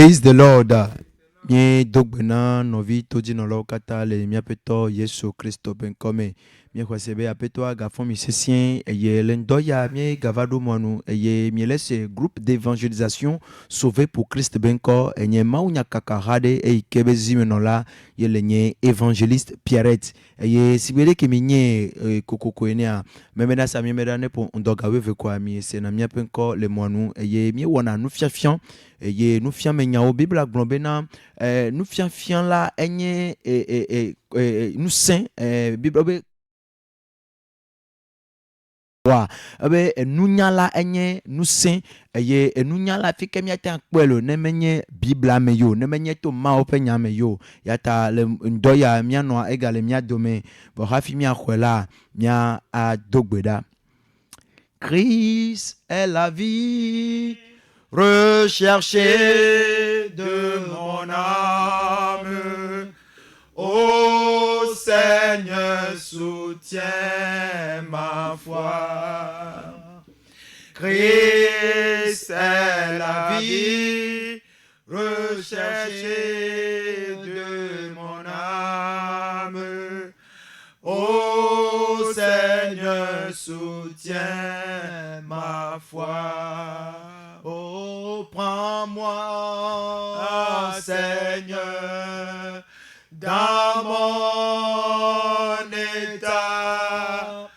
Praise the Lord. Mie dogbena novi toji nolo kata le miapeto Yesu Christo benkome. Mie kwasebe apeto agafon misesien eye lendoya mie gavado monu eye mie laisse groupe d'évangélisation sauvé pour Christ benko enye maunya kakarade e kebezi menola ye lenye évangéliste Pierrette eye sibele ke minye kokoko enea memena sa mie medane po ndoga wewe kwa mie sena mie penko le monu eye mie wana nu fiafian eye nu fian menyao Bible aglobena nu fian la enye nu saint Bible abe enunyala enye nusen eye enunyala fike miata kpelo nemenye bibla me yo nemenye to ma openya me yo yata le ndoya miano egale miadome bo hafi mia khwela mia adogbeda. Christ est la vie recherchée de mon âme. Ô Seigneur, soutiens ma foi. Christ est la vie recherchée de mon âme. Ô Seigneur, soutiens ma foi. Oh, prends-moi, Seigneur, dans mon état.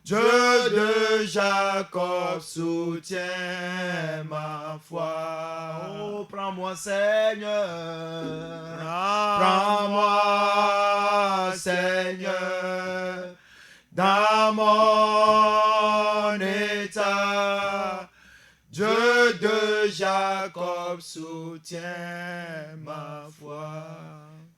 Dieu de Jacob soutient ma foi. Oh, prends-moi, Seigneur. Prends-moi, Seigneur, dans mon état. Dieu de Jacob soutient ma foi.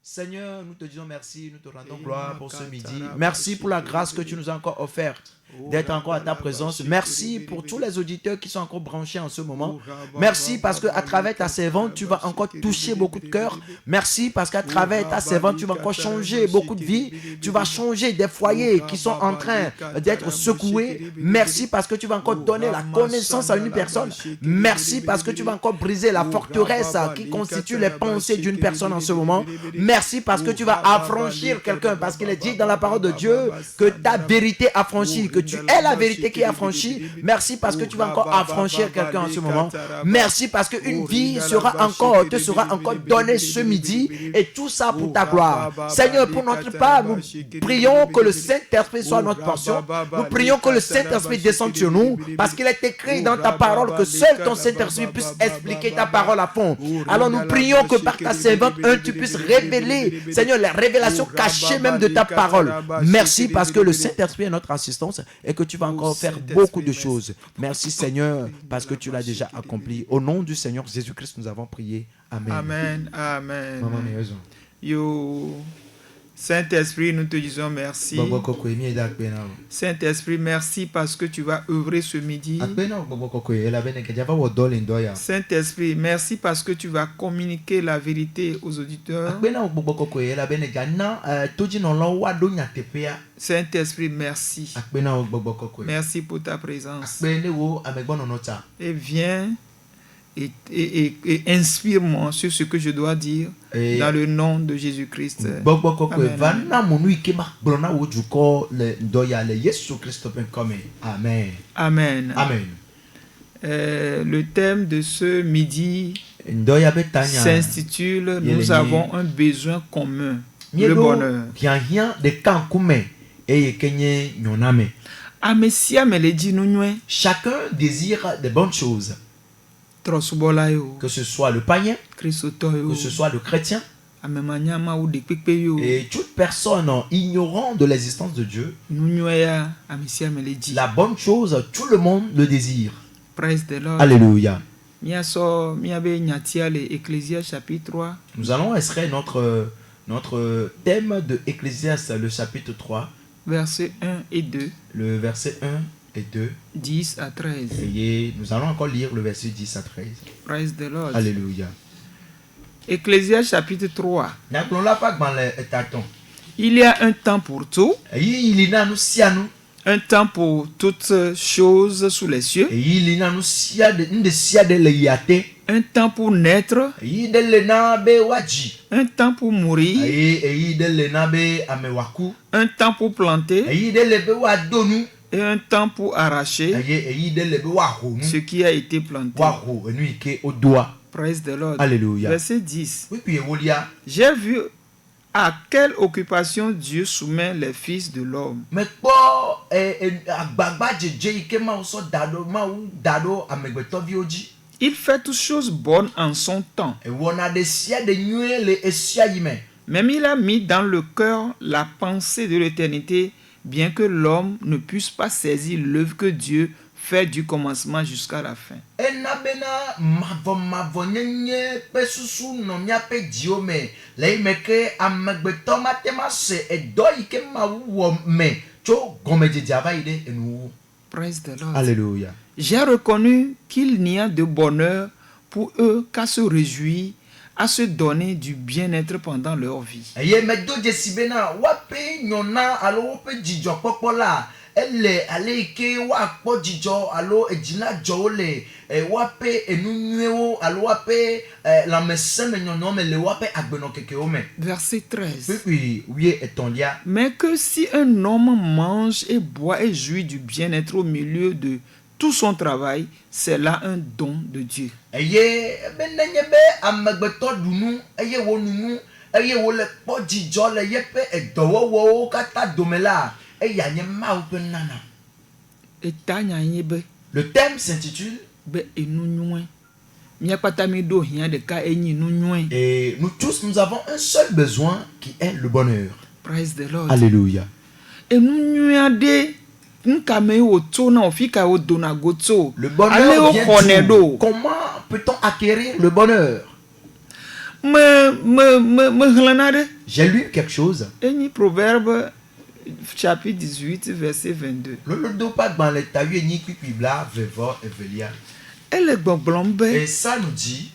Seigneur, nous te disons merci, nous te rendons gloire pour ce midi. Merci pour la grâce que tu nous as encore offerte d'être encore à ta présence. Merci pour tous les auditeurs qui sont encore branchés en ce moment. Merci parce qu'à travers ta servante, tu vas encore toucher beaucoup de cœurs. Merci parce qu'à travers ta servante, tu vas encore changer beaucoup de vies. Tu vas changer des foyers qui sont en train d'être secoués. Merci parce que tu vas encore donner la connaissance à une personne. Merci parce que tu vas encore briser la forteresse qui constitue les pensées d'une personne en ce moment. Merci parce que tu vas affranchir quelqu'un. Parce qu'il est dit dans la parole de Dieu que ta vérité affranchit, que tu es la vérité qui est affranchie. Merci parce que tu vas encore affranchir quelqu'un en ce moment. Merci parce qu'une vie te sera encore donnée ce midi. Et tout ça pour ta gloire. Seigneur, pour notre part, nous prions que le Saint-Esprit soit notre portion. Nous prions que le Saint-Esprit descende sur nous. Parce qu'il est écrit dans ta parole que seul ton Saint-Esprit puisse expliquer ta parole à fond. Alors nous prions que par ta servante, tu puisses révéler, Seigneur, les révélations cachées même de ta parole. Merci parce que le Saint-Esprit est notre assistance et que tu vas encore faire beaucoup de choses. Merci Seigneur parce que tu l'as déjà accompli. Au nom du Seigneur Jésus-Christ, nous avons prié. Amen. Amen. Amen. Maman, raison. Yo, Saint-Esprit, nous te disons merci. Saint-Esprit, merci parce que tu vas œuvrer ce midi. Saint-Esprit, merci parce que tu vas communiquer la vérité aux auditeurs. Saint-Esprit, merci. Merci pour ta présence. Et viens et inspire-moi sur ce que je dois dire dans le nom de Jésus-Christ. Amen. Amen. Amen. Le thème de ce midi s'intitule « Nous avons un besoin commun, le bonheur ». Chacun désire des bonnes choses. Que ce soit le païen, que ce soit le chrétien, et toute personne ignorant de l'existence de Dieu, la bonne chose, tout le monde le désire. Alléluia. Nous allons extraire notre thème de Ecclésiaste, le chapitre 3, verset 1 et 2. Le verset 1 et 2. 10 à 13. Et nous allons encore lire le verset 10 à 13. Praise the Lord. Alléluia. Ecclésiaste chapitre 3. Il y a un temps pour tout. Un temps pour toutes choses sous les cieux. Un temps pour naître. Un temps pour mourir. Un temps pour planter. Et un temps pour arracher ce qui a été planté. Praise the Lord. Alléluia. Verset 10. J'ai vu à quelle occupation Dieu soumet les fils de l'homme. Il fait toutes choses bonnes en son temps. Même il a mis dans le cœur la pensée de l'éternité, bien que l'homme ne puisse pas saisir l'œuvre que Dieu fait du commencement jusqu'à la fin. Praise the Lord. Alléluia. J'ai reconnu qu'il n'y a de bonheur pour eux qu'à se réjouir, à se donner du bien-être pendant leur vie. Verset 13. Mais que si un homme mange et boit et jouit du bien-être au milieu de tout son travail, c'est là un don de Dieu. Le thème s'intitule et nous tous nous avons un seul besoin qui est le bonheur. Praise the Lord. Alléluia. Et le bonheur vient d'où? Comment peut-on acquérir le bonheur? J'ai lu quelque chose. Proverbe chapitre 18 verset 22. Et ça nous dit,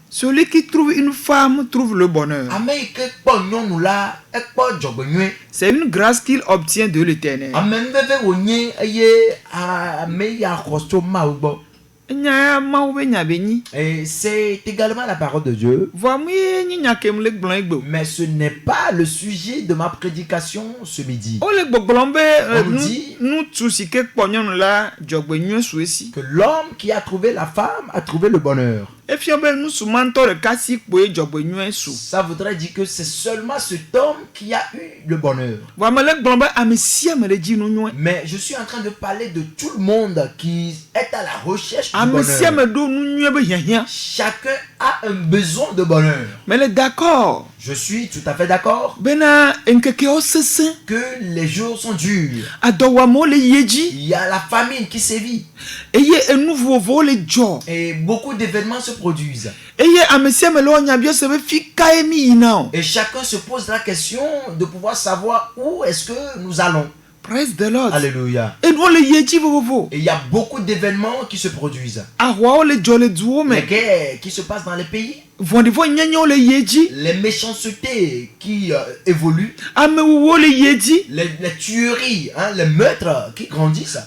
celui qui trouve une femme trouve le bonheur. C'est une grâce qu'il obtient de l'Éternel. Et c'est également la parole de Dieu. Mais ce n'est pas le sujet de ma prédication ce midi. On dit que l'homme qui a trouvé la femme a trouvé le bonheur. Ça voudrait dire que c'est seulement cet homme qui a eu le bonheur. Mais je suis en train de parler de tout le monde qui est à la recherche du bonheur. Chacun a un besoin de bonheur. Mais d'accord. Je suis tout à fait d'accord que les jours sont durs. Il y a la famine qui sévit. Et beaucoup d'événements se produisent. Et chacun se pose la question de pouvoir savoir où est-ce que nous allons. Praise the Lord. Alléluia. Et il y a beaucoup d'événements qui se produisent. Les guerres qui se passent dans les pays. Les méchancetés qui évoluent. Les tueries, les meurtres qui grandissent.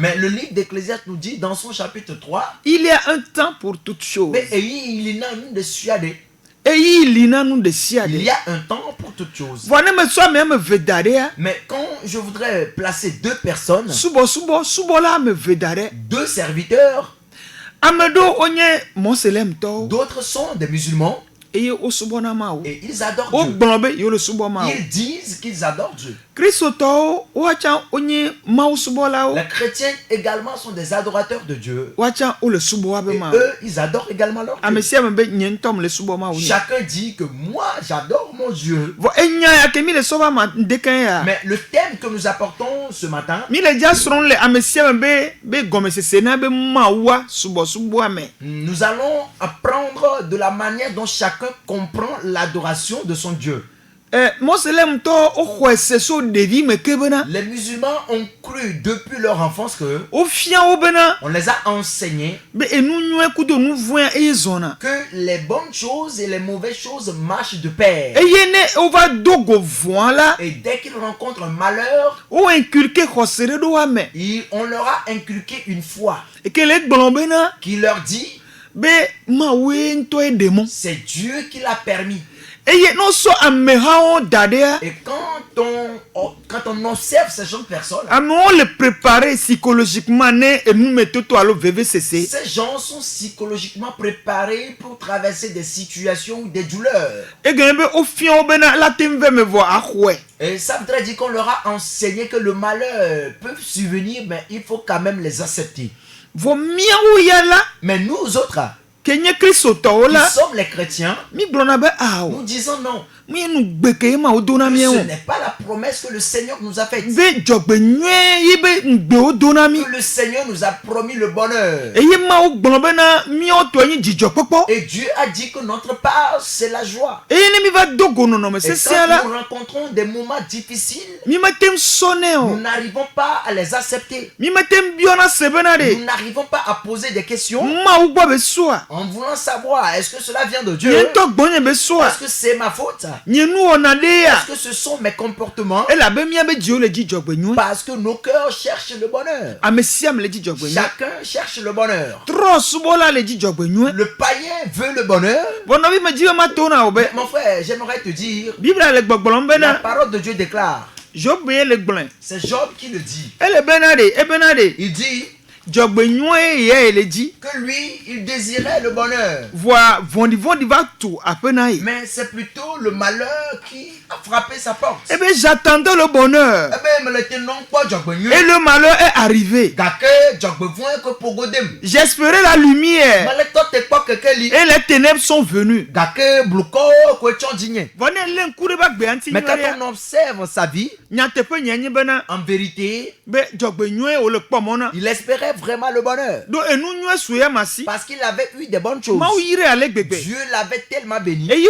Mais le livre d'Ecclésiaste nous dit dans son chapitre 3, il y a un temps pour toutes choses. Il y a un temps pour toutes choses. Mais quand je voudrais placer deux personnes, deux serviteurs, d'autres sont des musulmans et ils adorent Dieu. Ils disent qu'ils adorent Dieu. Les chrétiens également sont des adorateurs de Dieu. Et eux, ils adorent également leur Dieu. Chacun dit que moi, j'adore mon Dieu. Mais le thème que nous apportons ce matin, nous allons apprendre de la manière dont chacun comprend l'adoration de son Dieu. Les musulmans ont cru depuis leur enfance que on les a enseignés que les bonnes choses et les mauvaises choses marchent de pair. Et dès qu'ils rencontrent un malheur, on leur a inculqué une foi qui leur dit c'est Dieu qui l'a permis. Et quand on observe ces jeunes personnes, ces gens sont psychologiquement préparés pour traverser des situations ou des douleurs. Et ça voudrait dire qu'on leur a enseigné que le malheur peut survenir, mais il faut quand même les accepter. Mais nous autres, qui sommes les chrétiens, nous disons non. Ce n'est pas la promesse que le Seigneur nous a faite. Que le Seigneur nous a promis le bonheur. Et Dieu a dit que notre part, c'est la joie. Et quand nous rencontrons des moments difficiles, nous n'arrivons pas à les accepter. Nous n'arrivons pas à poser des questions en voulant savoir, est-ce que cela vient de Dieu? Est-ce que c'est ma faute? Est-ce que ce sont mes comportements? Parce que nos cœurs cherchent le bonheur. Chacun cherche le bonheur. Le païen veut le bonheur. Mon frère, j'aimerais te dire, la parole de Dieu déclare, c'est Job qui le dit. Il dit que lui, il désirait le bonheur. Mais c'est plutôt le malheur qui a frappé sa porte. J'attendais le bonheur. Et le malheur est arrivé. J'espérais la lumière. Et les ténèbres sont venues. Mais quand on observe sa vie, en vérité, il espérait vraiment le bonheur. Parce qu'il avait eu des bonnes choses. Dieu l'avait tellement béni. Et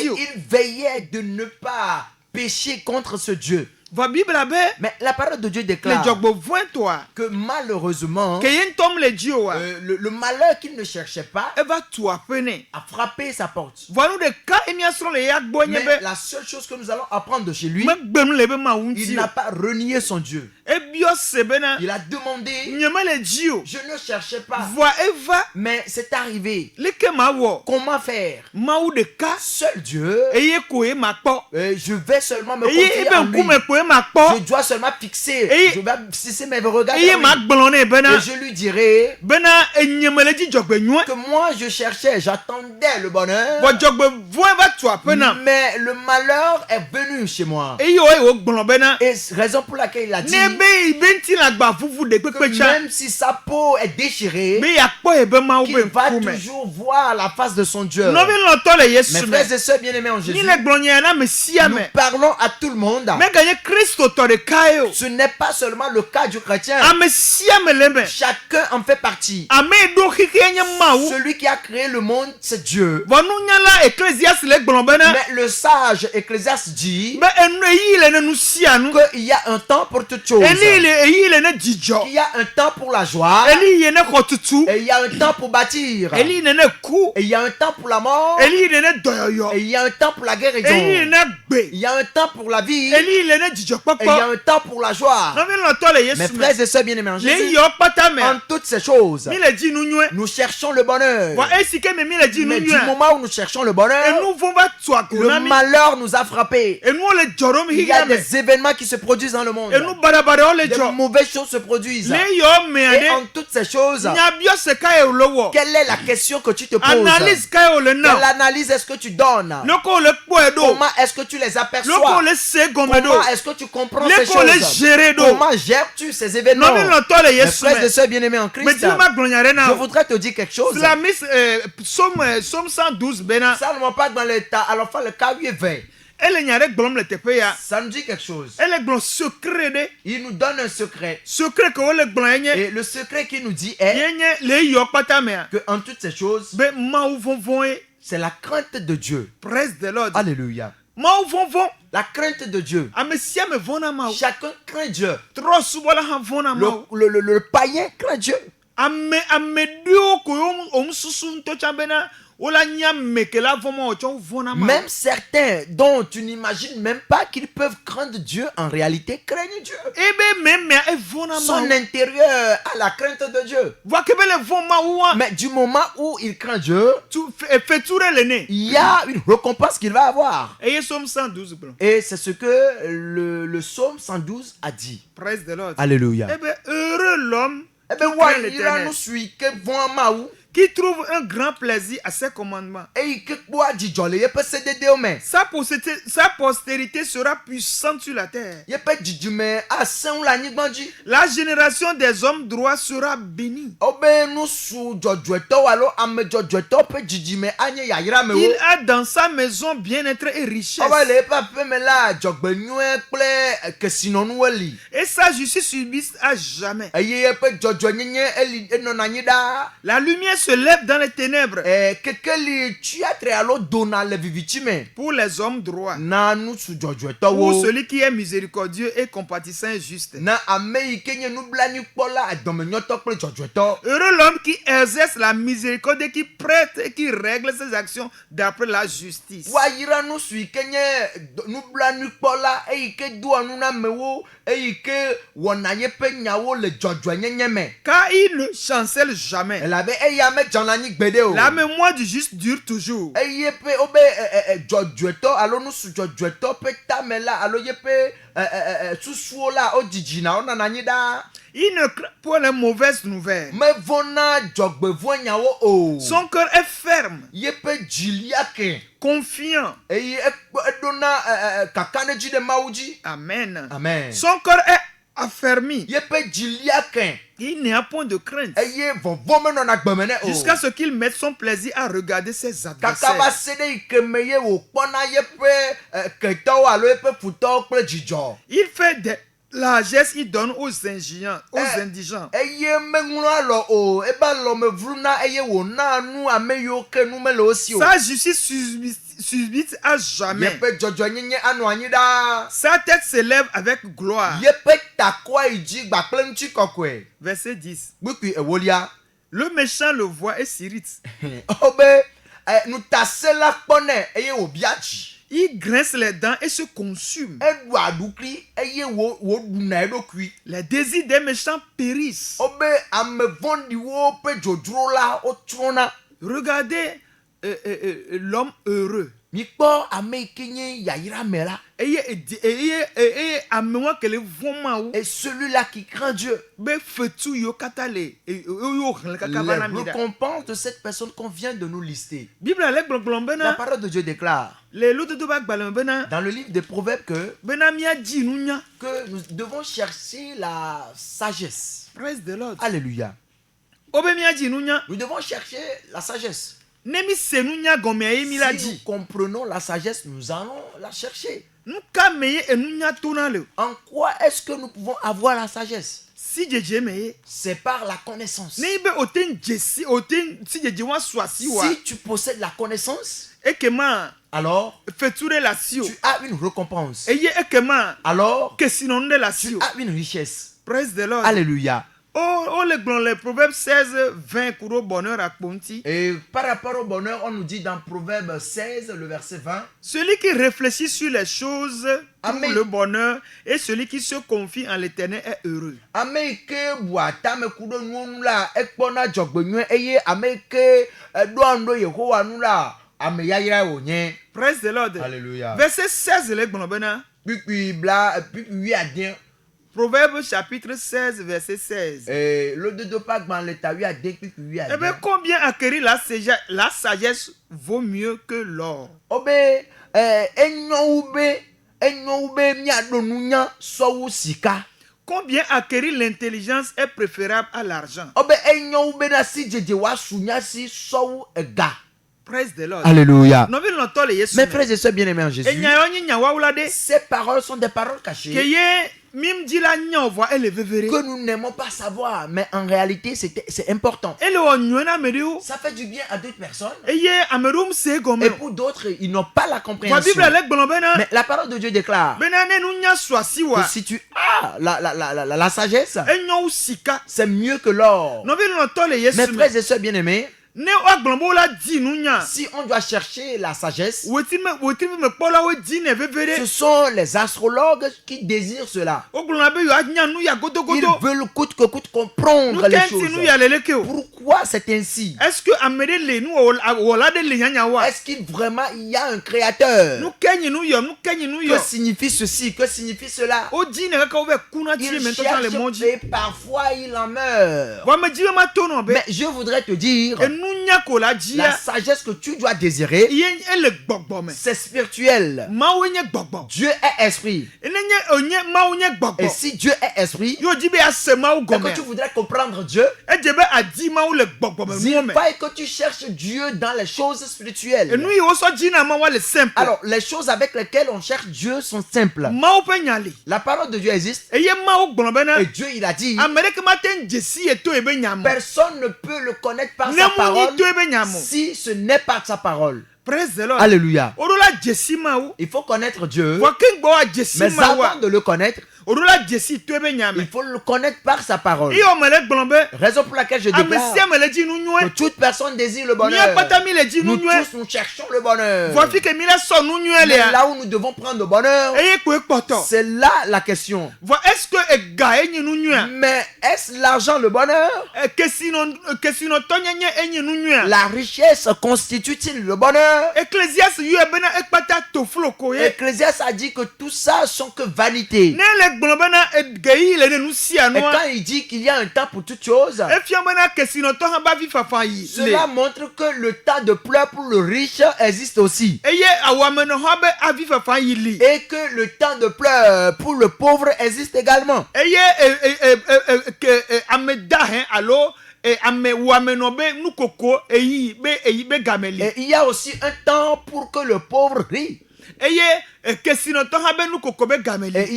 il veillait de ne pas pécher contre ce Dieu. Mais la parole de Dieu déclare que malheureusement, le malheur qu'il ne cherchait pas a frappé sa porte. Mais la seule chose que nous allons apprendre de chez lui, il n'a pas renié son Dieu. Il a demandé, je ne cherchais pas, mais c'est arrivé. Comment faire? Seul Dieu, je vais seulement me confier en lui. Je dois seulement fixer, je vais fixer mes regards. Et je lui dirai que moi je cherchais, j'attendais le bonheur, mais le malheur est venu chez moi. Et raison pour laquelle il a dit que même si sa peau est déchirée, qu'il va toujours voir la face de son Dieu. Mes frères et sœurs bien-aimés en Jésus, nous parlons à tout le monde. Ce n'est pas seulement le cas du chrétien. Chacun en fait partie. Celui qui a créé le monde, c'est Dieu. Mais le sage Ecclésiaste dit qu'il y a un temps pour toutes choses. Il y a un temps pour la joie. Et il y a un temps pour bâtir. Et il y a un temps pour la mort. Et il y a un temps pour la guérison. Il y a un temps pour la vie. Et il y a un temps pour la joie. Mes frères et sœurs bien-aimés en Jésus, en toutes ces choses, nous cherchons le bonheur. Mais du moment où nous cherchons le bonheur, le malheur nous a frappés. Il y a des événements qui se produisent dans le monde. Des mauvaises choses se produisent. Et en toutes ces choses, quelle est la question que tu te poses? Quelle analyse est-ce que tu donnes? Comment est-ce que tu les aperçois? Comment est-ce que tu comprends ces choses? Comment gères-tu ces événements? Mes frères et sœurs bien-aimés en Christ, je voudrais te dire quelque chose. Psaume 112 Seulement pas dans l'état, alors le cas 8-20. Ça nous dit quelque chose. Il nous donne un secret. Et le secret qu'il nous dit est que en toutes ces choses, c'est la crainte de Dieu. Praise the Lord. Alléluia. La crainte de Dieu. Chacun craint Dieu. Le païen craint Dieu. Même certains dont tu n'imagines même pas qu'ils peuvent craindre Dieu, en réalité craignent Dieu. Son intérieur a la crainte de Dieu. Mais du moment où il craint Dieu, il y a une récompense qu'il va avoir. Et c'est ce que le psaume 112 a dit. Alléluia. Heureux l'homme qui trouve un grand plaisir à ses commandements. Sa postérité sera puissante sur la terre. La génération des hommes droits sera bénie. Il a dans sa maison bien-être et richesse. Et sa justice subsiste à jamais. La lumière se lève dans les ténèbres pour les hommes droits, pour celui qui est miséricordieux et compatissant et juste. Heureux l'homme qui exerce la miséricorde et qui prête et qui règle ses actions d'après la justice. Car il ne chancelle jamais. La mémoire du juste dure toujours. Il ne craint pas les mauvaises nouvelles. Son cœur est ferme, confiant. Amen. Amen. Son cœur est affermi. Il n'y a point de crainte jusqu'à ce qu'il mette son plaisir à regarder ses adversaires. Il fait des largesses, il donne aux indigents. Sa justice subsiste à jamais. Sa tête s'élève avec gloire. Verset 10. Le méchant le voit et s'irrite. Il grince les dents et se consume. Les désirs des méchants périssent. Regardez l'homme heureux. Et celui-là qui craint Dieu. Les récompenses de cette personne qu'on vient de nous lister. La parole de Dieu déclare dans le livre des Proverbes que nous devons chercher la sagesse. Alléluia. Nous devons chercher la sagesse. Si nous comprenons la sagesse, nous allons la chercher. En quoi est-ce que nous pouvons avoir la sagesse? C'est par la connaissance. Si tu possèdes la connaissance, alors tu as une récompense. Alors tu as une richesse. Alléluia. Les Proverbes 16, 20 et par rapport au bonheur, on nous dit dans Proverbe 16, le verset 20. Celui qui réfléchit sur les choses trouve le bonheur, et celui qui se confie en l'Éternel est heureux. Praise the Lord. Alléluia. Verset 16, Proverbe chapitre 16, verset 16. Combien acquérir la sagesse vaut mieux que l'or? Combien acquérir l'intelligence est préférable à l'argent? Praise the Lord. Alléluia. Mes frères et sœurs bien-aimés en Jésus, ces paroles sont des paroles cachées que nous n'aimons pas savoir, mais en réalité c'est important. Ça fait du bien à d'autres personnes et pour d'autres ils n'ont pas la compréhension. Mais la parole de Dieu déclare que si tu as la sagesse, c'est mieux que l'or. Mes frères et sœurs bien-aimés, si on doit chercher la sagesse, ce sont les astrologues qui désirent cela. Ils veulent coûte que coûte comprendre les choses. Pourquoi c'est ainsi? Est-ce qu'il vraiment il y a un créateur? Que signifie ceci? Que signifie cela? Il cherche et parfois il en meurt. Mais je voudrais te dire, la sagesse que tu dois désirer, c'est spirituel. Dieu est esprit. Et si Dieu est esprit, et que tu voudrais comprendre Dieu, dis pas que tu cherches Dieu dans les choses spirituelles. Alors, les choses avec lesquelles on cherche Dieu sont simples. La parole de Dieu existe. Et Dieu, il a dit, personne ne peut le connaître par sa parole si ce n'est pas sa parole. Alléluia. Il faut connaître Dieu, mais avant de le connaître, il faut le connaître par sa parole. Raison pour laquelle je déclare que toute personne désire le bonheur. Nous tous nous cherchons le bonheur. Mais là où nous devons prendre le bonheur, c'est là la question. Mais est-ce l'argent le bonheur? La richesse constitue-t-il le bonheur? Ecclésiaste a dit que tout ça sont que vanité. Et quand il dit qu'il y a un temps pour toutes choses, cela montre que le temps de pleurs pour le riche existe aussi. Et que le temps de pleurs pour le pauvre existe également. Et il y a aussi un temps pour que le pauvre rit. Et il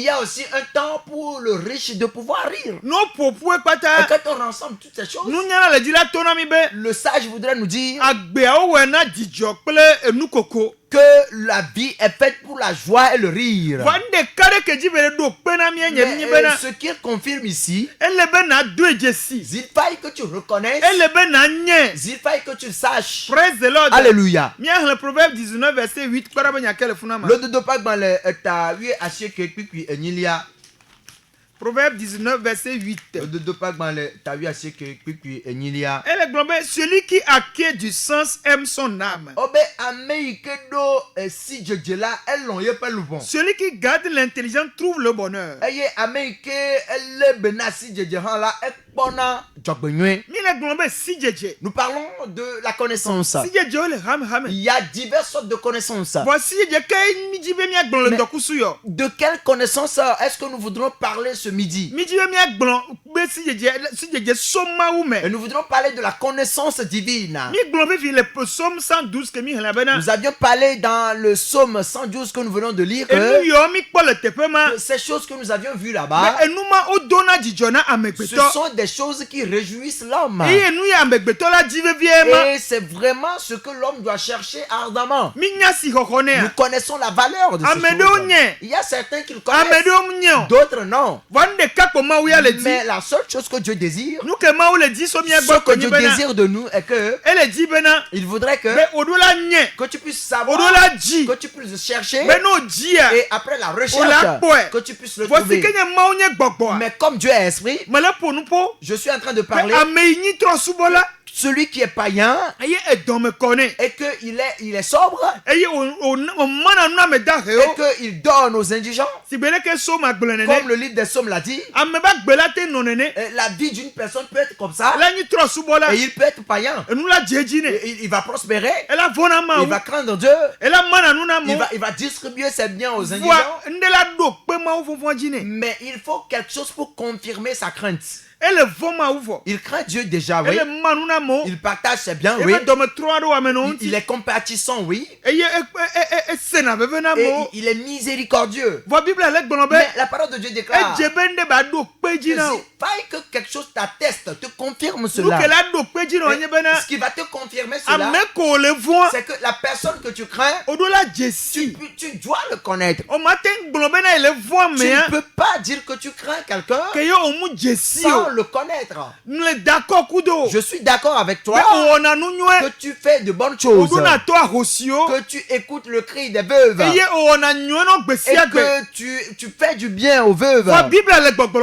y a aussi un temps pour le riche de pouvoir rire. Et quand on rassemble toutes ces choses, le sage voudrait nous dire que la vie est faite pour la joie et le rire. Mais ce qu'il confirme ici, il faille que tu reconnaisses, il faille que tu saches. Alléluia. Le Proverbe 19 verset 8. Proverbe 19 verset 8. Celui qui acquiert du sens aime son âme. Celui qui garde l'intelligence trouve le bonheur. Nous parlons de la connaissance. Il y a diverses sortes de connaissances. De quelle connaissance est-ce que nous voudrons parler ce midi? Et nous voudrons parler de la connaissance divine. Nous avions parlé dans le psaume 112 que nous venons de lire que ces choses que nous avions vues là-bas, ce sont des choses qui réjouissent l'homme. Et c'est vraiment ce que l'homme doit chercher ardemment. Nous connaissons la valeur de ces choses. Il y a certains qui le connaissent, d'autres non. Mais la seule chose que Dieu désire, ce que Dieu désire de nous est que il voudrait que tu puisses savoir, que tu puisses chercher, et après la recherche, que tu puisses le trouver. Mais comme Dieu est esprit, je suis en train de parler celui qui est païen et qu'il est sobre et qu'il donne aux indigents, comme le livre des Psaumes l'a dit. La vie d'une personne peut être comme ça, et il peut être païen, il va prospérer, il va craindre Dieu, il va distribuer ses biens aux indigents. Mais il faut quelque chose pour confirmer sa crainte. Il craint Dieu déjà, oui. Il partage ses biens, oui. Il est compatissant, oui. Et il est miséricordieux. Mais la parole de Dieu déclare que que quelque chose t'atteste, te confirme cela. Ce qui va te confirmer cela, c'est que la personne que tu crains, tu dois le connaître. Tu ne peux pas dire que tu crains quelqu'un sans le connaître. Je suis d'accord avec toi que tu fais de bonnes choses, que tu écoutes le cri des veuves et que tu fais du bien aux veuves.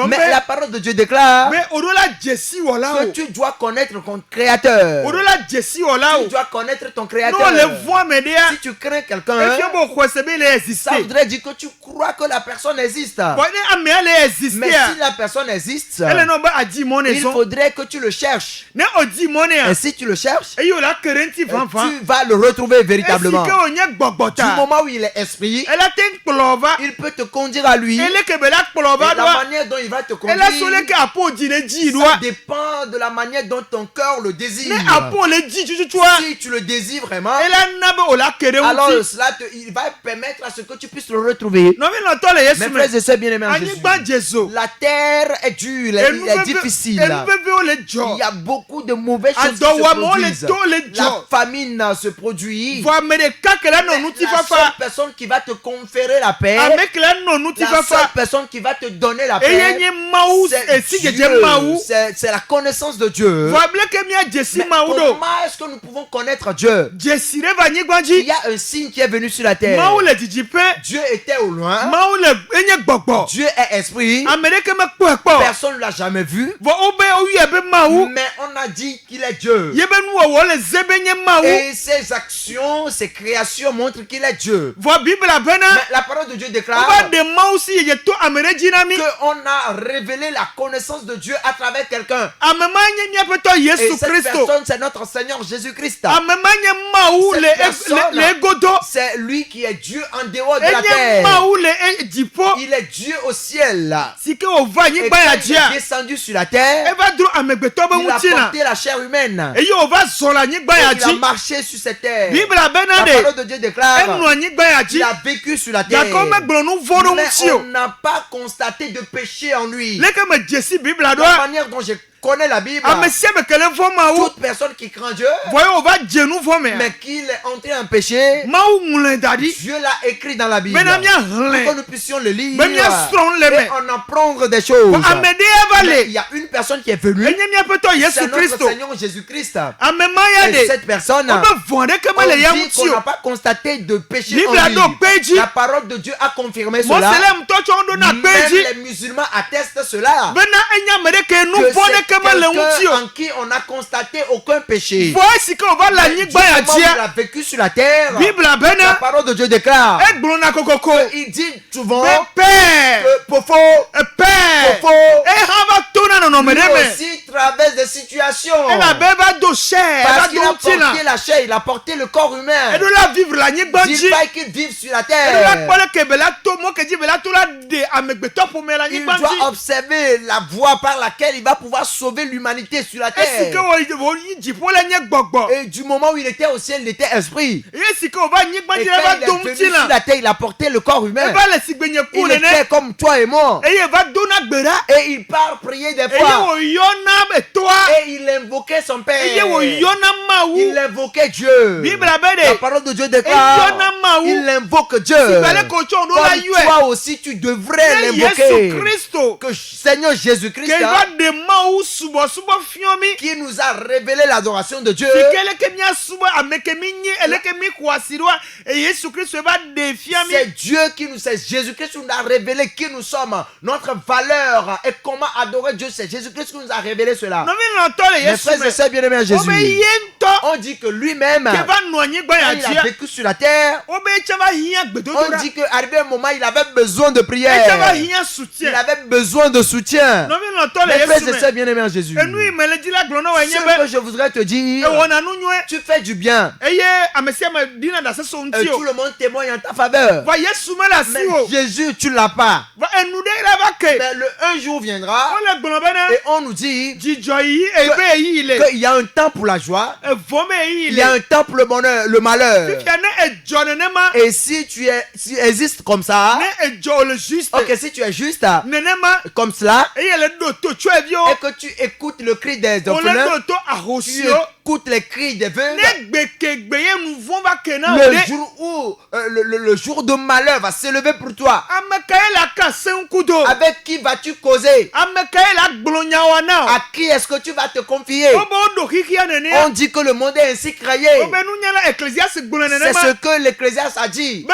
Mais la parole de Dieu déclare que tu dois connaître ton Créateur. Tu dois connaître ton Créateur. Si tu crains quelqu'un, ça voudrait dire que tu crois que la personne existe. Mais si la personne existe, il faudrait que tu le cherches. Et si tu le cherches, tu vas le retrouver véritablement. Du moment où il est esprit, il peut te conduire à lui. Et la manière dont il va te conduire, ça dépend de la manière dont ton cœur le désire. Si tu le désires vraiment, alors cela il va permettre à ce que tu puisses le retrouver. Mes frères et sœurs bien-aimés en Jésus, la terre est dure, elle est difficile. Il y a beaucoup de mauvaises choses qui se produisent. La famine se produit. La seule personne qui va te conférer la paix, la seule personne qui va te donner la paix, c'est Dieu. C'est la connaissance de Dieu. Mais comment est-ce que nous pouvons connaître Dieu? Il y a un signe qui est venu sur la terre. Dieu était au loin. Dieu est esprit. Personne ne l'a jamais vu. Mais on a dit qu'il est Dieu. Et ses actions, ses créations montrent qu'il est Dieu. Mais la parole de Dieu déclare qu'on a révélé la connaissance de Dieu à travers quelqu'un. Et cette personne, c'est notre Seigneur Jésus-Christ. C'est lui qui est Dieu en dehors de la terre. Il est Dieu au ciel. Et quand il est descendu sur la terre, il a porté la chair humaine. Et il a marché sur cette terre. La parole de Dieu déclare qu'il a vécu sur la terre. Mais on n'a pas constaté de péché en lui. La manière dont j'ai connaît la Bible, toute personne qui craint Dieu, mais qu'il est entré en péché, Dieu l'a écrit dans la Bible pour que nous puissions le lire et en apprendre des choses. Mais il y a une personne qui est venue, c'est notre Seigneur Jésus-Christ. Et cette personne, on dit qu'on n'a pas constaté de péché en lui. La parole de Dieu a confirmé cela. Même les musulmans attestent cela, que quelqu'un en qui on a constaté aucun péché. Il a vécu sur la terre. La parole de Dieu déclare, il dit souvent que Pofo lui aussi traverse des situations. Parce qu'il a porté la chair, il a porté le corps humain. Il va qu'il vive sur la terre. Il doit observer la voie par laquelle il va pouvoir sauver l'humanité sur la terre. Et du moment où il était au ciel, il était esprit. Et quand il est venu sur la terre, il a porté le corps humain. Il était comme toi et moi. Et il part prier des fois. Et il invoquait son Père. Il invoquait Dieu. La parole de Dieu déclare, il invoque Dieu. Comme toi aussi tu devrais l'invoquer. Que Seigneur Jésus-Christ, qui nous a révélé l'adoration de Dieu, c'est Dieu qui nous, c'est Jésus-Christ qui nous a révélé qui nous sommes, notre valeur et comment adorer Dieu. C'est Jésus-Christ qui nous a révélé cela. Mes frères et sœurs bien-aimés en Jésus, on dit que lui-même, quand il a vécu sur la terre, on dit qu'arrivé un moment, il avait besoin de prière. Il avait besoin de soutien. Mes frères et sœurs bien-aimés en Jésus, ce que je voudrais te dire, tu fais du bien. Et tout le monde témoigne en ta faveur. Mais Jésus, tu l'as pas. Mais un jour viendra et on nous dit qu'il y a un temps pour la joie, il y a un temps pour le bonheur, le malheur. Et si tu existes comme ça, ok, si tu es juste comme cela, et que tu écoutes le cri des orphelins, tu écoutes les cris des veuves, le jour de malheur va s'élever pour toi. Avec qui vas-tu causer? À qui est-ce que tu vas te confier? On dit que le monde est ainsi créé. C'est ce que l'Ecclésiaste a dit.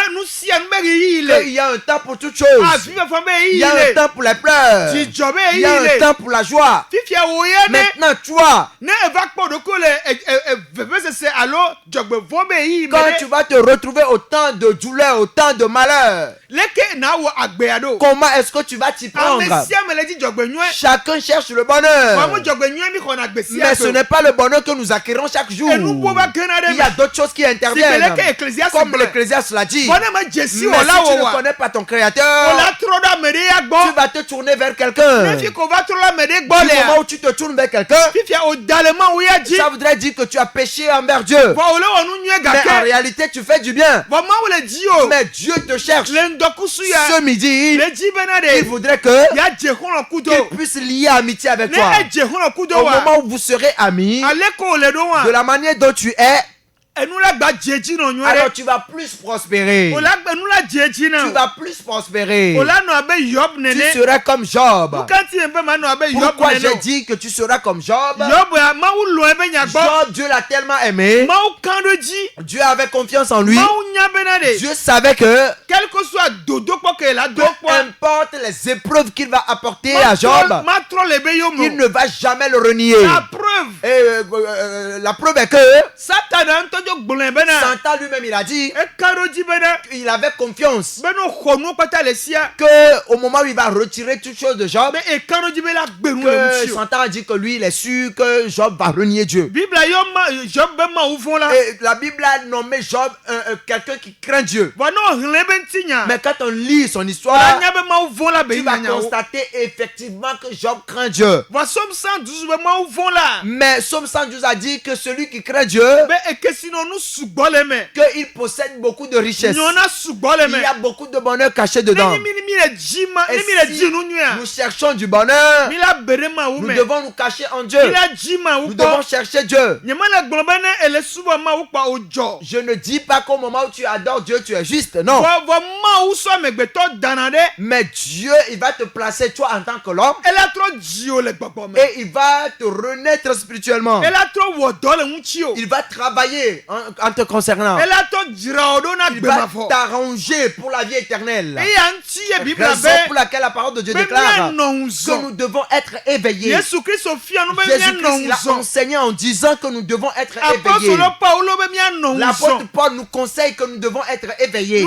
Il y a un temps pour toutes choses. Il y a un temps pour les pleurs. Il y a un temps pour la joie. Maintenant, toi, quand tu vas te retrouver au temps de douleur, au temps de malheur, comment est-ce que tu vas t'y prendre? Chacun cherche le bonheur. Mais ce n'est pas le bonheur que nous acquérons chaque jour. Il y a d'autres choses qui interviennent. Comme l'Ecclésiaste l'a dit. Mais si tu ne connais pas ton Créateur, tu vas te tourner vers quelqu'un. Du moment où tu te tournes vers quelqu'un, ça voudrait dire que tu as péché envers Dieu. Mais en réalité, tu fais du bien. Mais Dieu te cherche. Ce midi, il voudrait qu'il puisse lier amitié avec toi. Au moment où vous serez amis, de la manière dont tu es, alors tu vas plus prospérer. Tu vas plus prospérer. Tu seras comme Job. Pourquoi j'ai dit que tu seras comme Job? Job, Dieu l'a tellement aimé. Dieu avait confiance en lui. Dieu savait que peu importe les épreuves qu'il va apporter à Job, il ne va jamais le renier. La preuve est que Satan lui-même, il a dit qu'il avait confiance que au moment où il va retirer toutes choses de Job, que Satan a dit que lui, il est sûr que Job va renier Dieu. Et la Bible a nommé Job quelqu'un qui craint Dieu. Mais quand on lit son histoire, tu vas constater effectivement que Job craint Dieu. Mais Somme 112 a dit que celui qui craint Dieu, qu'il possède beaucoup de richesses. Il y a beaucoup de bonheur caché dedans. Et si nous cherchons du bonheur, nous devons nous cacher en Dieu. Nous devons chercher Dieu. Je ne dis pas qu'au moment où tu adores Dieu, tu es juste. Non. Mais Dieu, il va te placer toi en tant que l'homme. Et il va te renaître spirituellement. Il va travailler en te concernant. Il va t'arranger pour la vie éternelle. Raison pour laquelle la parole de Dieu déclare que nous devons être éveillés. Jésus-Christ l'a enseigné en disant que nous devons être éveillés. L'apôtre Paul nous conseille que nous devons être éveillés.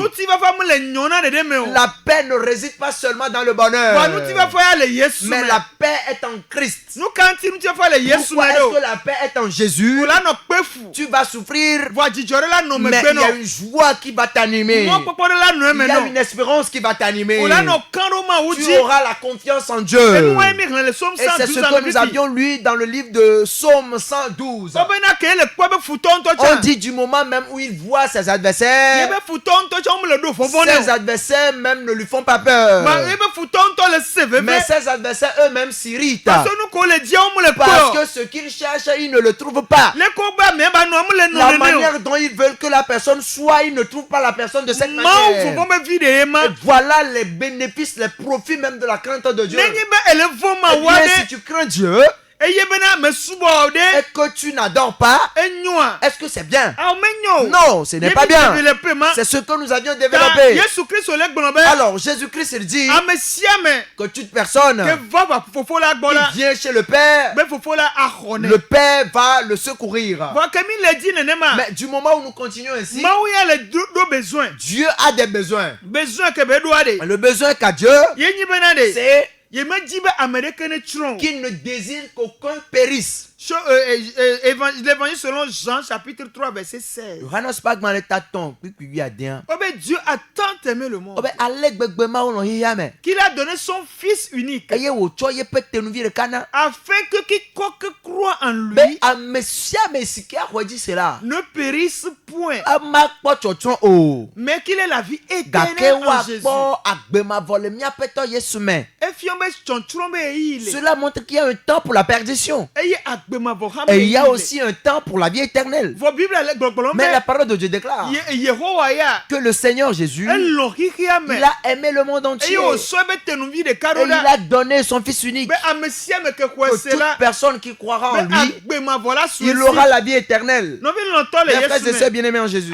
La paix ne réside pas seulement dans le bonheur, mais la paix est en Christ. Pourquoi est-ce que la paix est en Jésus? Tu vas souffrir, mais il y a une joie qui va t'animer. Il y a une espérance qui va t'animer. Tu auras la confiance en Dieu. Et c'est ce que nous avions lu dans le livre de Psaume 112. On dit du moment même où il voit ses adversaires même ne lui font pas peur. Mais ses adversaires eux-mêmes s'irritent. Parce que ce qu'ils cherchent, ils ne le trouvent pas. La manière dont ils veulent que la personne soit, ils ne trouvent pas la personne de cette manière. Et voilà les bénéfices, les profits même de la crainte de Dieu. Et bien, si tu crains Dieu et que tu n'adores pas, est-ce que c'est bien? Non, ce n'est pas bien. C'est ce que nous avions développé. Alors Jésus-Christ il dit que toute personne qui vient chez le Père, le Père va le secourir. Mais du moment où nous continuons ainsi, Dieu a des besoins. Le besoin qu'a Dieu, c'est Qu'il ne désire qu'aucun périsse. L'évangile selon Jean chapitre 3 verset 16. Dieu a tant aimé le monde qu'il a donné son fils unique afin que quiconque croit en lui ne périsse point mais qu'il ait la vie éternelle en Jésus. Cela montre qu'il y a un temps pour la perdition et il y a aussi un temps pour la vie éternelle. Mais la parole de Dieu déclare que le Seigneur Jésus, il a aimé le monde entier et il a donné son fils unique. Que toute personne qui croira en lui, il aura la vie éternelle. Mes frères et sœurs bien-aimés en Jésus,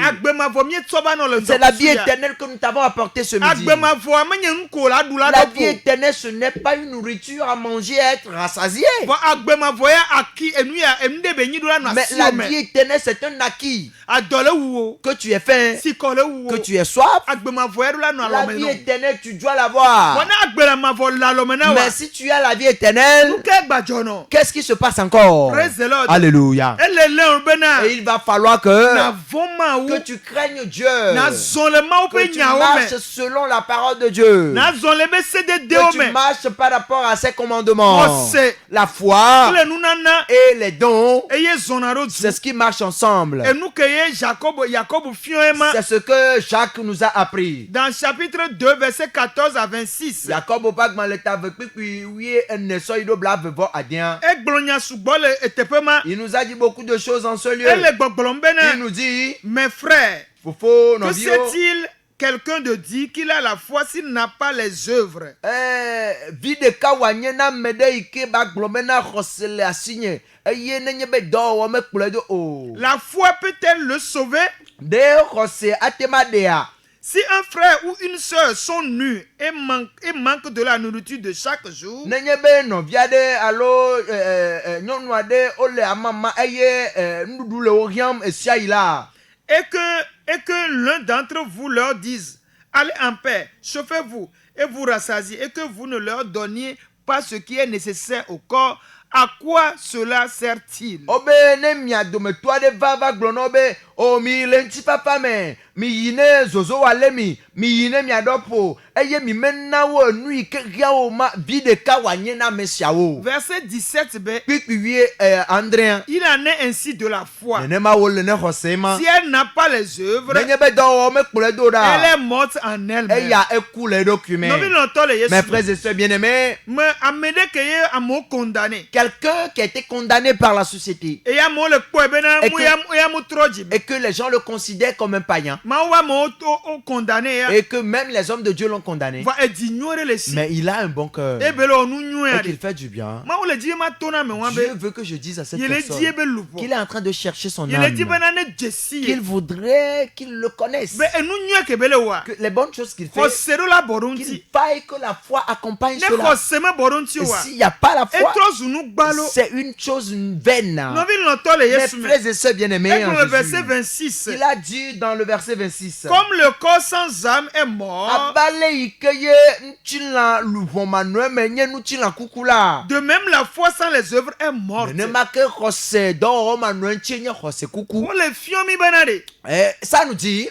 c'est la vie éternelle que nous t'avons apportée ce midi. La vie éternelle, ce n'est pas une nourriture à manger et à être rassasié. Mais la vie éternelle, c'est un acquis. Que tu aies faim, que tu aies soif, la vie éternelle, tu dois l'avoir. Mais si tu as la vie éternelle, qu'est-ce qui se passe encore? Alléluia. Et il va falloir que tu craignes Dieu, que tu marches selon la parole de Dieu, que tu marches par rapport à ses commandements. La foi et les dons, c'est ce qui marche ensemble. C'est ce que Jacques nous a appris. Dans chapitre 2, verset 14 à 26. Il nous a dit beaucoup de choses en ce lieu. Il nous dit, mes frères, que sait-il quelqu'un de dire qu'il a la foi s'il n'a pas les œuvres? La foi peut-elle le sauver? Si un frère ou une sœur sont nus et manquent de la nourriture de chaque jour, et que l'un d'entre vous leur dise, allez en paix, chauffez-vous et vous rassasiez, et que vous ne leur donniez pas ce qui est nécessaire au corps, à quoi cela sert-il? Verset 17b. Il en est ainsi de la foi. Si elle n'a pas les œuvres, elle est morte en elle-même. Mes frères et sœurs bien-aimés, quelqu'un qui a été condamné par la société et que les gens le considèrent comme un païen et que même les hommes de Dieu l'ont condamné, mais il a un bon cœur et qu'il fait du bien. Dieu veut que je dise à cette personne qu'il est en train de chercher son âme, qu'il voudrait qu'il le connaisse, que les bonnes choses qu'il fait, qu'il faille que la foi accompagne cela. Et s'il n'y a pas la foi, c'est une chose vaine. Mes frères et sœurs bien-aimés en Jésus, il a dit dans le verset 26, comme le corps sans âme est mort, de même la foi sans les œuvres est morte. Ça nous dit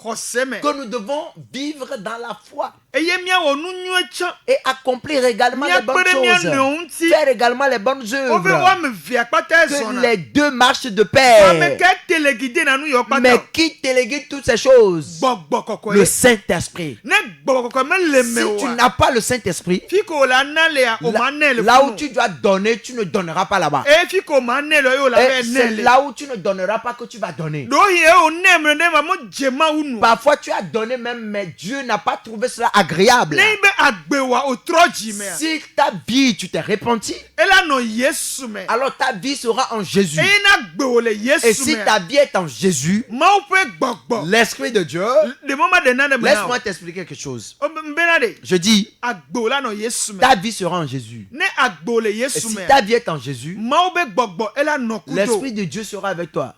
que nous devons vivre dans la foi et accomplir également les bonnes choses, faire également les bonnes œuvres, que les deux marchent de pair. Mais qui téléguide toutes ces choses? Le Saint-Esprit. Si tu n'as pas le Saint-Esprit, là où tu dois donner, tu ne donneras pas là-bas. Et c'est là où tu ne donneras pas que tu vas donner. Parfois tu as donné même, mais Dieu n'a pas trouvé cela agréable. Si ta vie, tu t'es repenti, alors ta vie sera en Jésus. Et si ta vie est en Jésus, l'Esprit de Dieu, laisse-moi t'expliquer quelque chose. Je dis, ta vie sera en Jésus. Et si ta vie est en Jésus, l'Esprit de Dieu sera avec toi.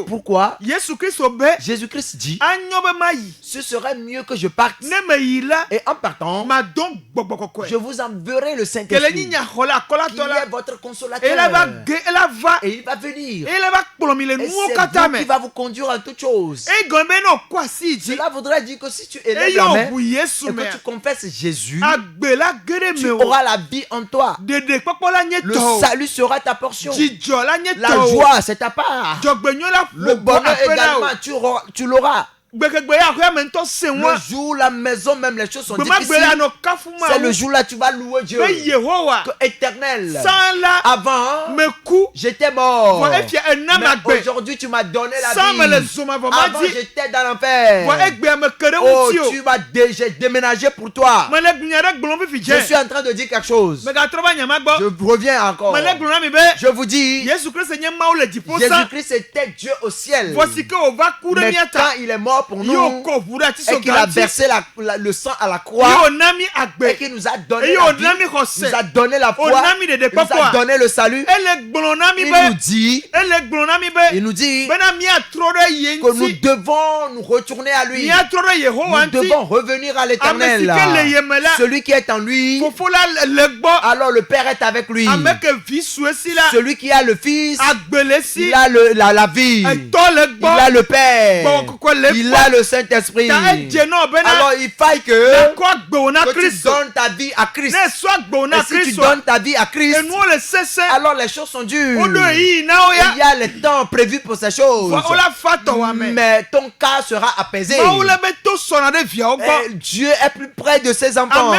Pourquoi? Jésus-Christ dit, ce serait mieux que je parte Et en partant, je vous enverrai le Saint-Esprit, qui est votre consolateur. Et il va venir. Et c'est lui qui va vous conduire en toutes choses. Cela voudrait dire que si tu élèves la main et que tu confesses Jésus, tu auras la vie en toi. Le salut sera ta portion. La joie, c'est ta part. Le bonheur également, tu l'auras. Le jour où la maison, même les choses sont difficiles, c'est le jour là tu vas louer Dieu. Que éternel, avant j'étais mort, mais aujourd'hui tu m'as donné la vie. Avant j'étais dans l'enfer. Oh, j'ai déménagé pour toi. Je suis en train de dire quelque chose. Je reviens encore. Je vous dis, Jésus-Christ était Dieu au ciel. Mais quand il est mort pour nous et qu'il a versé le sang à la croix et qu'il nous a donné la vie, nous a donné la foi, nous a donné le salut, il nous dit que nous devons nous retourner à lui, nous devons revenir à l'Éternel. Celui qui est en lui, alors le Père est avec lui. Celui qui a le Fils, il a la vie, il a le Père, il a le Saint-Esprit. Alors il faille que tu donnes ta vie à Christ. Et si tu donnes ta vie à Christ, alors les choses sont dures. Il y a les temps prévus pour ces choses. Mais ton cas sera apaisé. Et Dieu est plus près de ses enfants.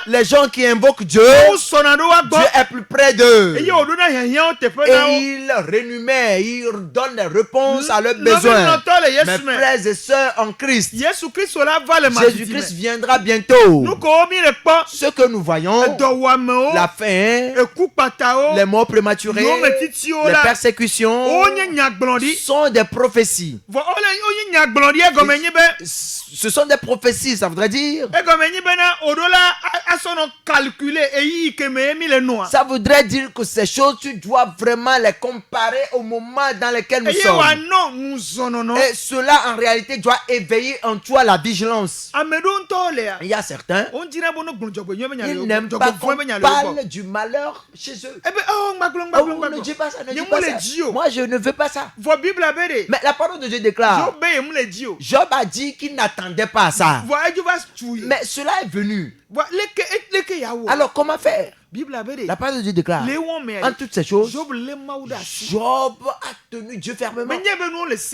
Les gens qui invoquent Dieu, Dieu est plus près d'eux. Et il rémunère, il donne des réponses à leurs besoins. Mes frères et sœurs en Christ, Jésus-Christ viendra bientôt. Ce que nous voyons, la faim, les morts prématurés, les persécutions, sont des prophéties. Ce sont des prophéties, ça voudrait dire. Ça voudrait dire que ces choses, tu dois vraiment les comparer au moment dans lequel nous sommes. Et cela, en réalité, doit éveiller en toi la vigilance. Il y a certains, ils n'aiment pas qu'on parle du malheur chez eux. Oh, ne dis pas ça, ne dis pas ça. Moi, je ne veux pas ça. Mais la parole de Dieu déclare, Job a dit qu'il n'attendait pas à ça. Mais cela est venu. Alors, comment faire? La parole de Dieu déclare, en toutes ces choses, Job a tenu Dieu fermement.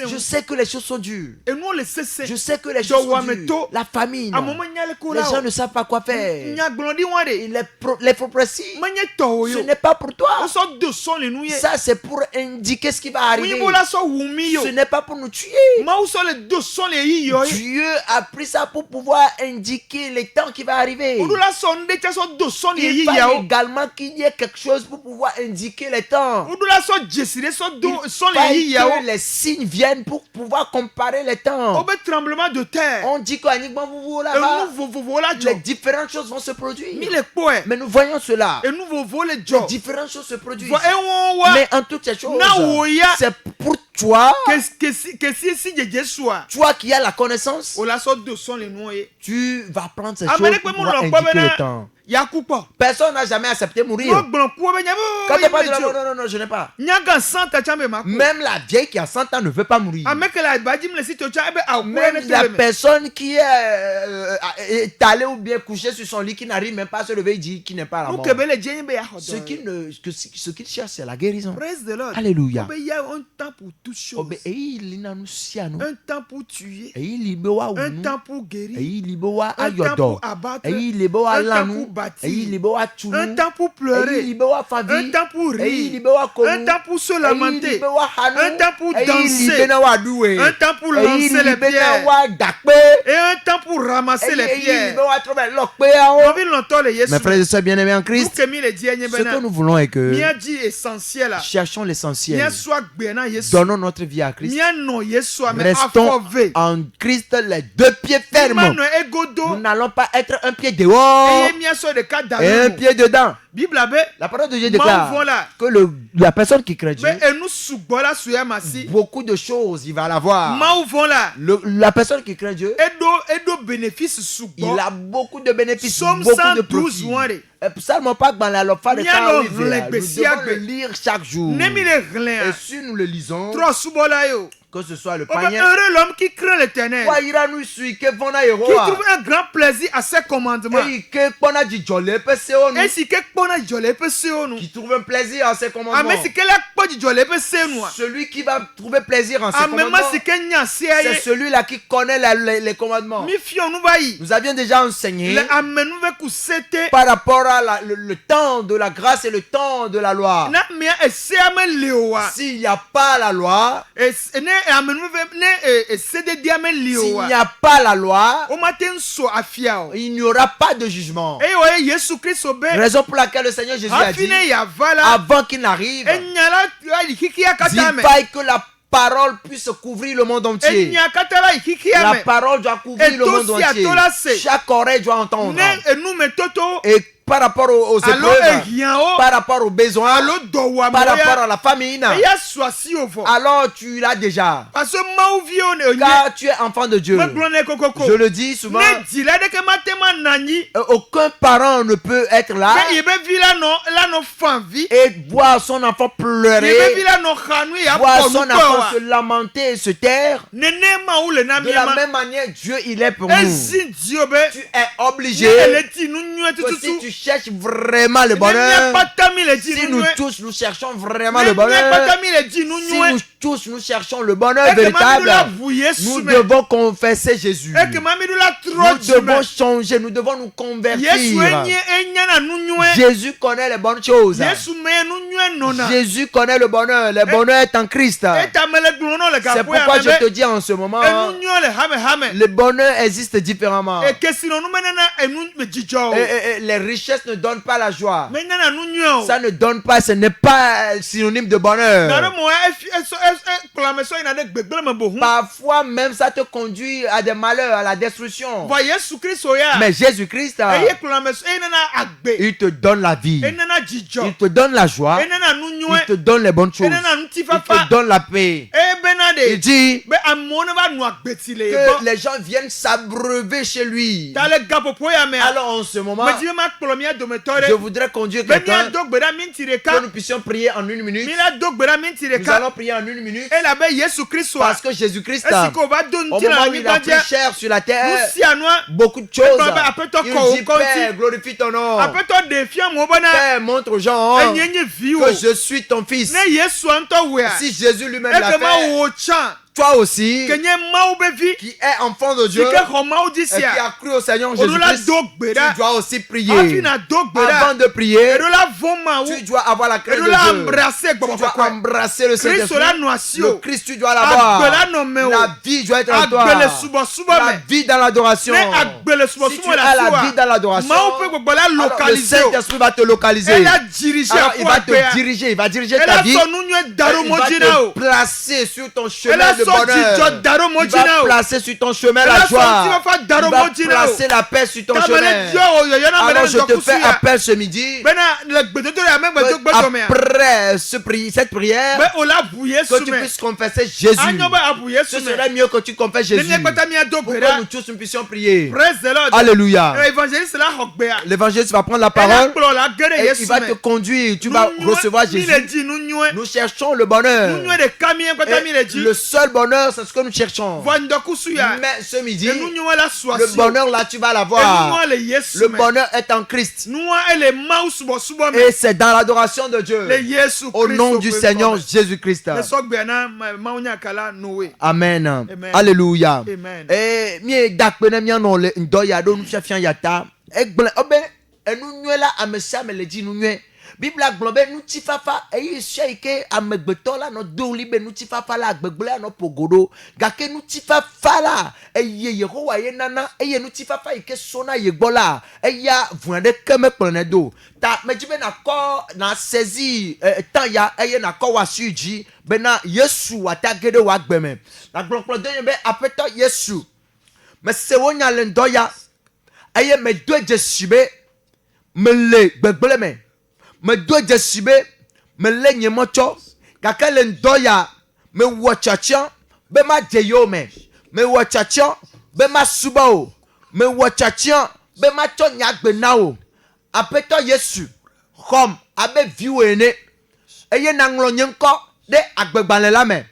Je sais que les choses sont dures. Je sais que les choses sont dures. La famine, les gens ne savent pas quoi faire. Les prophéties, ce n'est pas pour toi. Ça, c'est pour indiquer ce qui va arriver. Ce n'est pas pour nous tuer. Dieu a pris ça pour pouvoir indiquer les temps qui va arriver. Il fallait également qu'il y ait quelque chose pour pouvoir indiquer les temps. Il fallait que les signes viennent pour pouvoir comparer les temps. On dit qu'à Nigban, les différentes choses vont se produire. Mais nous voyons cela. Les différentes choses se produisent. Mais en toutes ces choses, c'est pour toi, toi qui as la connaissance, tu vas prendre ces choses pour pouvoir indiquer le temps. Personne n'a jamais accepté mourir. Quand tu parles de non, je n'ai pas. Même la vieille qui a 100 ans ne veut pas mourir. Même la personne qui est allée ou bien couchée sur son lit, qui n'arrive même pas à se lever, il dit qu'il n'est pas à la mort. Ce qu'il cherche, c'est la guérison. Alléluia. Il y a un temps pour toute chose. Un temps pour tuer. Un temps pour guérir. Un temps pour abattre. Un temps pour bâtir. Un temps pour pleurer. Un temps pour rire. Un temps pour se lamenter. Un temps pour danser. Un temps pour lancer les pierres. Et un temps pour ramasser les pierres. Mes frères et sœurs bien-aimés en Christ, ce que nous voulons est que cherchons l'essentiel. Donnons notre vie à Christ. Restons en Christ les deux pieds fermes. Nous n'allons pas être un pied dehors et un pied dedans. La parole de Dieu déclare que la personne qui craint Dieu, beaucoup de choses il va l'avoir. La personne qui craint Dieu, il a beaucoup de bénéfices, beaucoup de profits. Psalm pas dans la lofa de Kaoui, nous devons le lire chaque jour. Et si nous le lisons, que ce soit le panier, heureux l'homme qui craint l'Éternel, qui trouve un grand plaisir à ses commandements, et qui trouve un plaisir à ses commandements. Celui qui va trouver plaisir en ses commandements, c'est celui-là qui connaît les commandements. Nous avions déjà enseigné par rapport à le temps de la grâce et le temps de la loi. S'il n'y a pas la loi, s'il n'y a pas la loi, il n'y aura pas de jugement. Raison pour laquelle le Seigneur Jésus a dit, avant qu'il n'arrive, il faille que la parole puisse couvrir le monde entier. La parole doit couvrir le monde entier. Chaque oreille doit entendre. Et par rapport aux épreuves, par rapport aux besoins, par rapport à la famine, alors tu l'as déjà. Car tu es enfant de Dieu. Je le dis souvent, aucun parent ne peut être là et voir son enfant pleurer, voir son enfant se lamenter et se taire. De la même manière, Dieu il est pour nous. Tu es obligé que si tu cherches vraiment le bonheur, si nous tous nous cherchons vraiment le bonheur, si nous tous nous cherchons le bonheur véritable, nous devons confesser Jésus. Nous devons changer, nous devons nous convertir. Jésus connaît les bonnes choses. Jésus connaît le bonheur. Le bonheur est en Christ. C'est pourquoi je te dis en ce moment, le bonheur existe différemment. Et les richesses ne donnent pas la joie. Ça ne donne pas, ce n'est pas synonyme de bonheur. Parfois même ça te conduit à des malheurs, à la destruction. Mais Jésus-Christ, il te donne la vie, il te donne la joie, il te donne les bonnes choses, il te donne la paix. Il dit que les gens viennent s'abreuver chez lui. Alors en ce moment, je voudrais conduire quelqu'un que nous puissions prier en une minute. Nous allons prier en une minute. Parce que Jésus-Christ, au moment où il a pris chair sur la terre, beaucoup de choses. Il dit, Père, glorifie ton nom. Père, montre aux gens que je suis ton fils. Si Jésus lui-même l'a fait, toi aussi, qui est enfant de Dieu et qui a cru au Seigneur Jésus-Christ, tu dois aussi prier. Avant de prier, tu dois avoir la crainte de Dieu. Tu dois embrasser le Saint-Esprit. Le Christ, tu dois l'avoir. La vie doit être en toi. La vie dans l'adoration. Si tu as la vie dans l'adoration, alors le Saint-Esprit va te localiser. Alors il va te diriger. Il va diriger ta vie. Il va te placer sur ton chemin de bonheur. Il va placer sur ton chemin la joie. Il va placer la paix sur ton chemin. Alors je te fais appel ce midi. Après cette prière, que tu puisses confesser Jésus. Ce serait mieux que tu confesses Jésus. Pour que nous tous nous puissions prier. Alléluia. L'évangéliste va prendre la parole et il va te conduire. Tu vas recevoir Jésus. Nous cherchons le bonheur. Et le seul bonheur, c'est ce que nous cherchons. Mais ce midi, le bonheur là, tu vas l'avoir. Le bonheur est en Christ. Et c'est dans l'adoration de Dieu. Au nom du Seigneur Jésus-Christ. Amen. Alléluia. Et mi dakpene mi no le ndoya do nu fiafia yata. Egble obe enu nwe la amesia me le di nu nwe. Bible agblɔbe nutifafa eye sia yi ke amegbetɔ la nɔ do li be nutifafa la agbegble la nɔ pogoɖo gake nutifafa la eye Yehowa ye nana eye nutifafa yi ke sona ye gbɔ la eya vun aɖeke mekplɔnɛ do ta medzi be na sezi temps ya eye nakɔ wa si dzi bena Yesu wata ge ɖe wa gbe me na gblɔkplɔ do nye be aƒetɔ Yesu mese wonya le ŋdɔ ya eye medo dzesi be me le gbegbele me do jesibe me le nyemocho kaka le ndoya me wachacha be ma jeyo me wachacha be ma subao me wachacha be ma cho nyagbe na o apeto Yesu kom abe viwo ene eye na nglo nyenko de agbegbale la me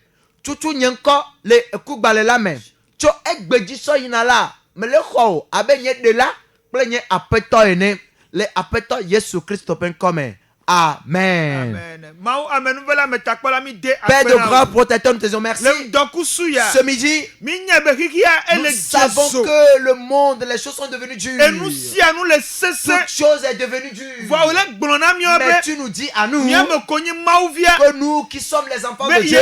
tutu nyenko le ekugbale la me cho egbeji so yina la me le kho abe nye de la ple nye apeto ene le apeto Yesu Christo pen come. Amen. Père de grand protecteur, nous te disons merci. Ce midi, nous savons que le monde, les choses sont devenues dures. Toute chose est devenue dure. Mais tu nous dis à nous que nous qui sommes les enfants de Dieu,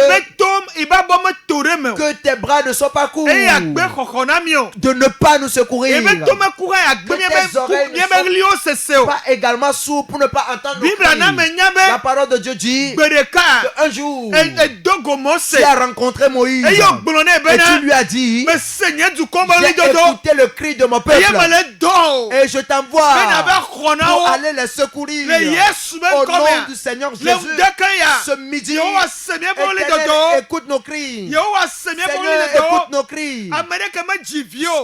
que tes bras ne sont pas courts, de ne pas nous secourir, que tes oreilles ne sont pas également sourds pour ne pas entendre nos cris. La parole de Dieu dit qu'un jour, tu as rencontré Moïse et tu lui as dit, j'ai écouté le cri de mon peuple et je t'envoie pour aller les secourir. Au nom du Seigneur Jésus, ce midi, Éternel, écoute nos cris. Seigneur, écoute nos cris.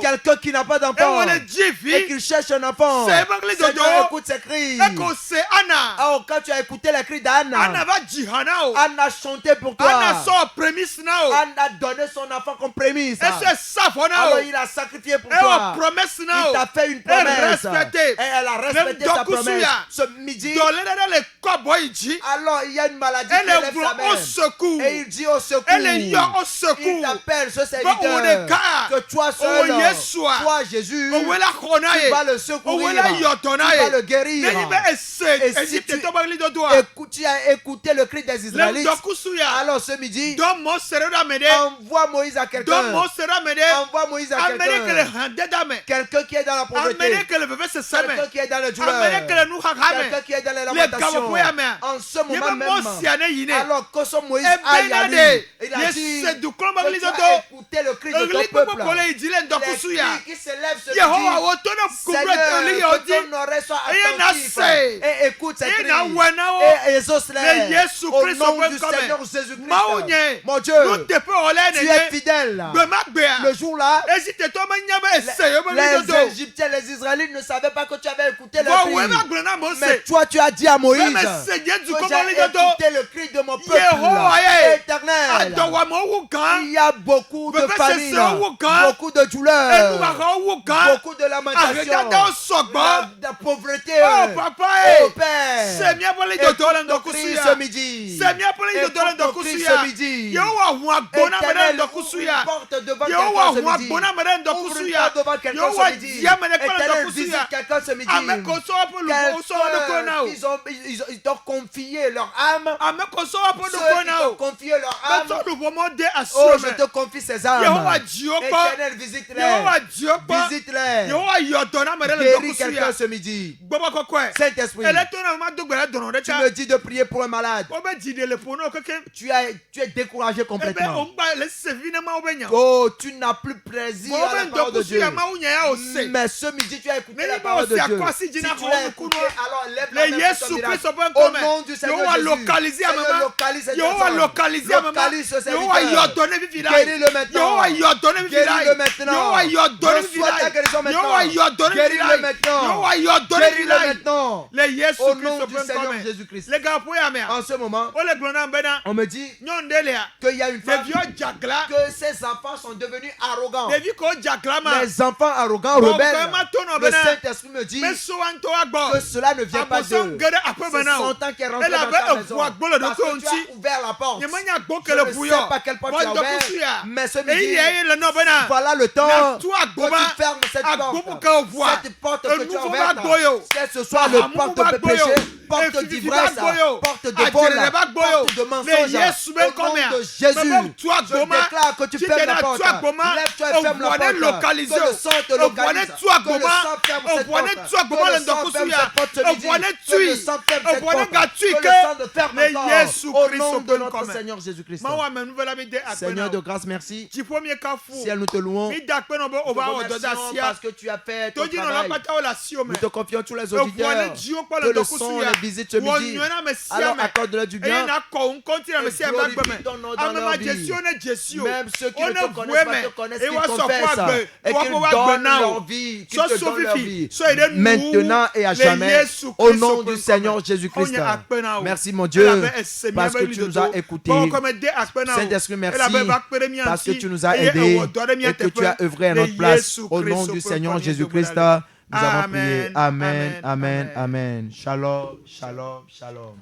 Quelqu'un qui n'a pas d'enfant et qui cherche un enfant, Seigneur, écoute ses cris. Oh, quand tu as écouté les cris d'Anna, Anna a chanté pour toi. Anna a donné son enfant comme prémisse. Alors il a sacrifié pour toi. Il t'a fait une promesse. Et elle a respecté sa promesse. Ce midi, alors il y a une maladie qui lève sa mère. Et il dit au secours. Il t'appelle ce serviteur. Que toi seul, toi Jésus, tu vas le secourir. Tu vas le guérir. Et si tu as écouté le cri des Israélites, alors ce midi, envoie Moïse à quelqu'un. Envoie Moïse à quelqu'un. Quelqu'un qui est dans la pauvreté. Quelqu'un qui est dans le douleur. Quelqu'un qui est dans les lamentations. En ce moment même, alors que son Moïse aille à lui, il a dit que tu as écouté le cri de ton peuple. Les cris qui s'élèvent ce midi. Seigneur, que ton oreille soit attentif et écoute ces cris. Et exauce-les au nom du Seigneur Jésus-Christ. Mon Dieu, tu es fidèle. Le jour-là, les Égyptiens, les Israélites ne savaient pas que tu avais écouté le cri. Mais toi, tu as dit à Moïse que j'ai écouté le cri de mon peuple éternel. Il y a beaucoup de famine, beaucoup de douleur, beaucoup de lamentation, de pauvreté. Oh Père, écoute nos cris ce midi. Écoute nos cris ce midi. Éternel, ouvre une porte devant quelqu'un ce midi. Ouvre une porte devant quelqu'un ce midi. Éternel, visite quelqu'un ce midi. Ils t'ont confié leur âme. Ceux qui t'ont confié leur âme. Oh, je te confie ces âmes. Éternel, visite-les. Visite-les. Guéris quelqu'un ce midi. Saint-Esprit, tu me dis de prier pour un malade. Tu es découragé complètement. Oh, tu n'as plus plaisir à la parole de Dieu. Mais ce midi, tu as écouté la parole de Dieu. Si tu l'as écouté, alors lève la main pour ton miracle. Au nom du Seigneur Jésus, Seigneur, localise ce serviteur. Guéris-le maintenant. Guéris-le maintenant. Reçois ta guérison maintenant. Guéris-le maintenant. Guéris-le maintenant. Au nom du Seigneur Jésus-Christ. En ce moment, on me dit qu'il y a une femme, que ses enfants sont devenus arrogants. Les enfants arrogants, rebelles. Le Saint-Esprit me dit que cela ne vient pas d'eux. C'est son temps qui est rentré dans ta maison. Parce que tu as ouvert la porte. Je ne sais pas quelle porte tu as ouvert, mais ce midi, voilà le temps que tu fermes cette porte. Cette porte que tu as ouverte, que ce soit le porte de péché, porte d'ivresse, porte de vol, porte de mensonge. Au nom de Jésus, je déclare que tu fermes la porte. Lève-toi et ferme la porte. Que le sang te localise. Que le sang ferme cette porte. Que le sang ferme cette porte ce midi. Que le sang ferme cette porte. Que le sang te ferme encore. Au nom de notre Seigneur Jésus-Christ. Seigneur de grâce, merci. Ciel, nous te louons. Nous te remercions parce que tu as fait ton travail. Nous te confions tous les auditeurs. Que le son les visite ce midi. Alors accorde-leur du bien. Et glorifie ton nom dans leur vie. Même ceux qui ne te connaissent pas te connaissent, qu'ils confessent et qu'ils donnent leur vie, qu'ils te donnent leur vie. Maintenant et à jamais. Au nom du Seigneur Jésus-Christ. Merci mon Dieu parce que tu nous as écoutés. Saint-Esprit, merci parce que tu nous as aidés et que tu as œuvré à notre place. Au nom du Seigneur Jésus-Christ, nous avons prié. Amen, amen, amen. Shalom, shalom, shalom.